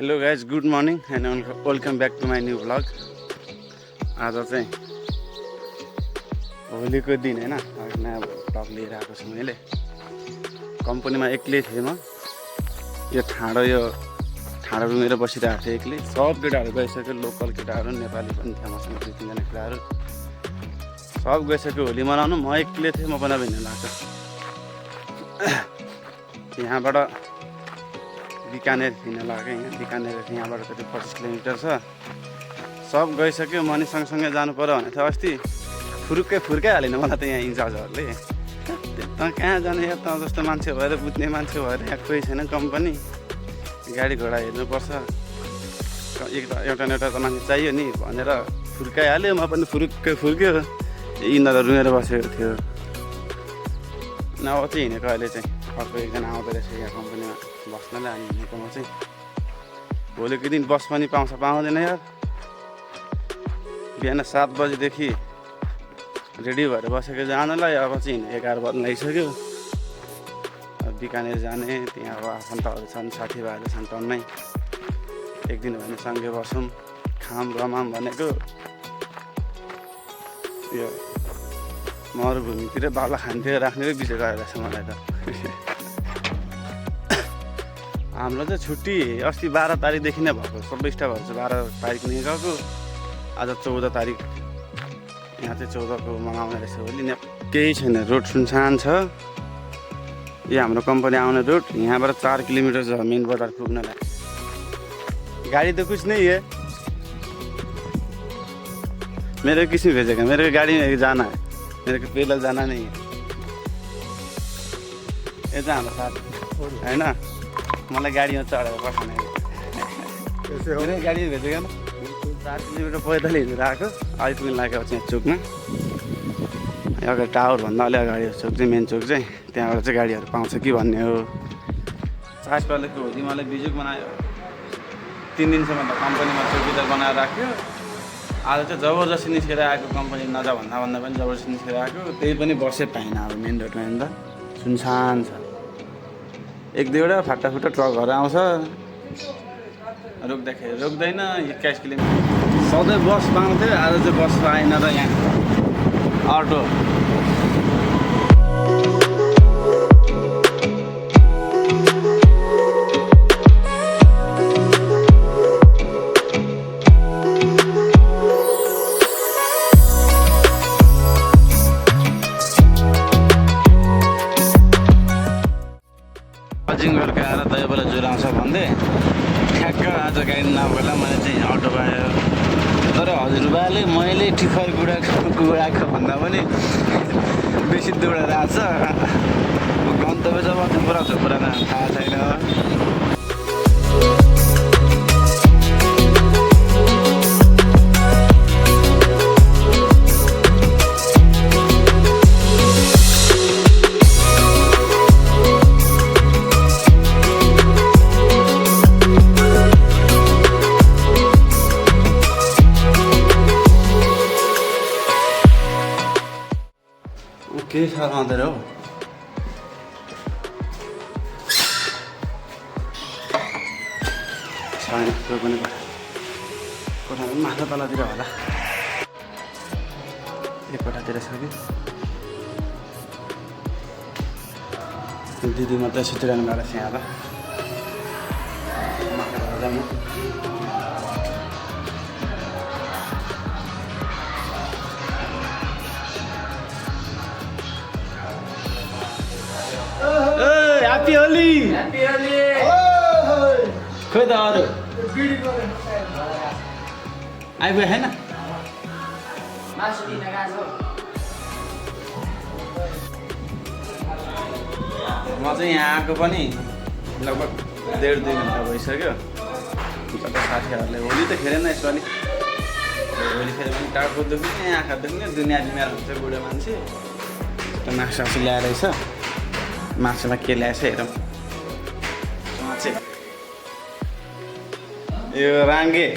Hello guys, good morning and welcome back to my new vlog. आज चाहिँ होलीको दिन होइन, नयाँ भ्लग लिएर आएको छु। मैले कम्पनीमा एक्लै थिएँ म। यो ठाडो रुमेर बसिरहेको थिएँ एक्लै। सब केटाहरू गइसक्यो, लोकल केटाहरू, नेपाली पनि थियो मसँग 2-3 जना केटाहरू। सब गइसक्यो होली मनाउनु, म एक्लै थिएँ। म पनि हिँड्न लाग्छ यहाँबाट बिकानेर हिँड्न लाग्यो। यहाँ बिकानेर यहाँबाट कति 25 किलोमिटर छ। सब गइसक्यो, म नि सँगसँगै जानु पर्यो भने थियो। अस्ति फुर्काइहालेन मलाई त यहाँ इन्चार्जहरूले। त कहाँ जाने यार, त जस्तो मान्छे भएर बुझ्ने मान्छे भएर यहाँ कोही छैन। कम्पनी गाडी घोडा हेर्नुपर्छ, एउटा न एउटा त मान्छे चाहियो नि भनेर फुर्काइहाल्यो। म पनि फुर्क्यो। यिनीहरू रुँगेर बसेको थियो। अब चाहिँ हिँडेको अहिले चाहिँ अर्को एकजना आउँदो रहेछ यहाँ कम्पनीमा बस्नलाई। अनि हिँडेको म चाहिँ भोलिको दिन बस पनि पाउँदैन यार। बिहान 7 बजीदेखि रेडी भएर बसेको जानलाई। अब चाहिँ 11 बज्न लागिसक्यो। अब बिकानेर जाने, त्यहाँ अब आफन्तहरू छन्, साथीभाइहरू छन् टन्नै। एक दिन भने सँगै बसौँ, खाम रमाम भनेको। यो मरुभूमितिर बाला खान्थ्यो राख्ने विषय गरेर छ मलाई त। हाम्रो चाहिँ छुट्टी अस्ति 12 तारिकदेखि नै भएको। सबै स्टाफहरू चाहिँ 12 तारिक नै गएको। आज 14 तारिक, यहाँ चाहिँ 14 को मनाउने रहेछ होली। केही छैन, रोड सुनसान छ। यो हाम्रो कम्पनी आउने रोड यहाँबाट 4 किलोमिटर छ मेन बजार पुग्नलाई। गाड़ी तो कुछ नहीं है, मेरे को किसी भेजेगा। मेरे को गाड़ी में जाना है, मेरे को पैदल जाना नहीं है। ये तो हाम्रो साथ है ना, मलाई गाडीमा चढेर पठाउने। मेरे गाडी भेजेगा ना। 4 किलोमिटर पैदल हिँडेर आएको। आइपुग्नु लागेको चाहिँ चोकमा। अगाडि टावरभन्दा अलि अगाडि चोक चाहिँ मेन चोक चाहिँ, त्यहाँबाट चाहिँ गाडीहरू पाउँछ कि भन्ने हो। चासपालेको होली मलाई बिजुक बनायो। 3 दिनसम्म त कम्पनीमा चौकीदार बनाएर राख्यो। आज चाहिँ जबरजस्ती निस्केर आएको। कम्पनी नजा भन्दा पनि जबरजस्ती निस्केर आएको। त्यही पनि बसै पाएन। अब मेन रोडमा हेर्दा सुनसान छ। 1-2वटा फाटाफुटा ट्रकहरू आउँछ, रोक्दाखेरि रोक्दैन। 21 किलोमिटर सधैँ बस पाउँथ्यो, आज चाहिँ बस आएन र यहाँ अटो। जिङगरको आएर दहीबला जुराउँछ भन्दै ठ्याक्क आज गाडी नभएला मैले चाहिँ अटो पायो। तर हजुरबाले मैले टिफर गुडाएको भन्दा पनि बेसी दौडेर आएको छ। गन्तव्य जब पुरा छ पुरा थाहा छैन। के साह्रो आउँदैन हो। छैन त्यो पनि कोठा पनि माथि तलतिर होला। एक कोठातिर छ कि दिदी मात्रै सुतिरहनु भएको छ यहाँ। माथि जानु हैप्पी होली। हैप्पी होली। खोइ त अरू आइपुग्यो छैन। म चाहिँ यहाँ आएको पनि लगभग 1.5-2 घन्टा भइसक्यो। साथीहरूले होली त खेलेन यसपालि। होली खेल्यो भने टाउको दुख्ने, आँखा दुख्ने, दुनियाँ बिमार हुन्छ बुढो मान्छे। मासु ल्याएर रहेछ, मासुमा के ल्याएछ हेरौँ। यो राङ्गे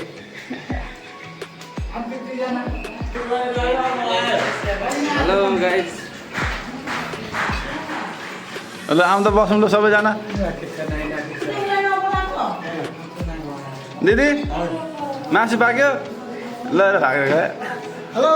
हेलो गाइज। हेलो आउँदा बसौँ ल सबैजना। दिदी मासु पाक्यो ल भागेर हेलो